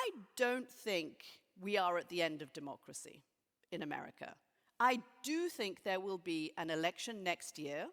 I don't think we are at the end of democracy in America. I do think there will be an election next year.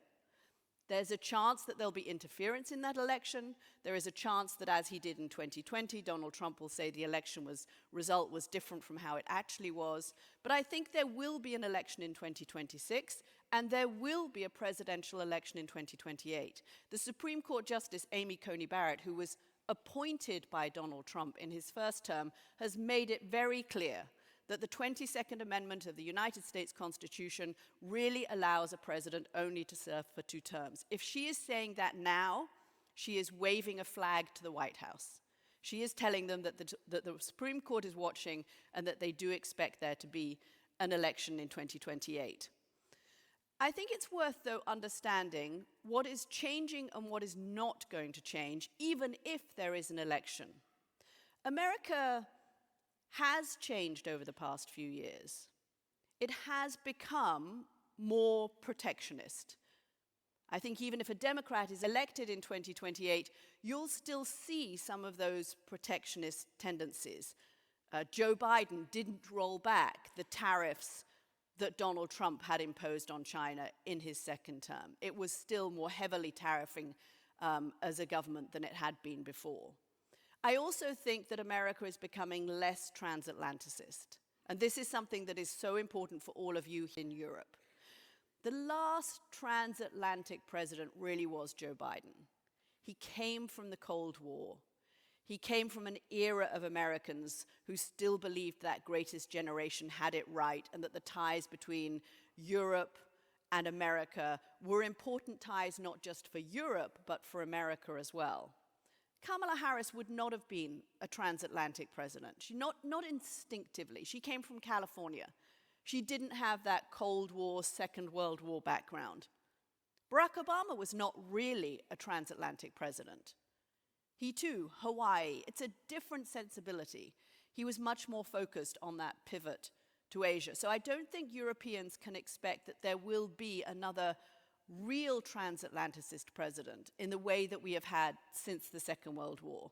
There's a chance that there'll be interference in that election. There is a chance that, as he did in 2020, Donald Trump will say the election result was different from how it actually was. But I think there will be an election in 2026, and there will be a presidential election in 2028. The Supreme Court Justice Amy Coney Barrett, who was appointed by Donald Trump in his first term, has made it very clear that the 22nd Amendment of the United States Constitution really allows a president only to serve for 2 terms. If she is saying that now, she is waving a flag to the White House. She is telling them that the Supreme Court is watching and that they do expect there to be an election in 2028. I think it's worth, though, understanding what is changing and what is not going to change, even if there is an election. America has changed over the past few years. It has become more protectionist. I think even if a Democrat is elected in 2028, you'll still see some of those protectionist tendencies. Joe Biden didn't roll back the tariffs that Donald Trump had imposed on China in his second term. It was still more heavily tariffing as a government than it had been before. I also think that America is becoming less transatlanticist. And this is something that is so important for all of you in Europe. The last transatlantic president really was Joe Biden. He came from the Cold War. He came from an era of Americans who still believed that greatest generation had it right and that the ties between Europe and America were important ties not just for Europe, but for America as well. Kamala Harris would not have been a transatlantic president, not instinctively. She came from California. She didn't have that Cold War, Second World War background. Barack Obama was not really a transatlantic president. He too, Hawaii, it's a different sensibility. He was much more focused on that pivot to Asia. So I don't think Europeans can expect that there will be another real transatlanticist president in the way that we have had since the Second World War.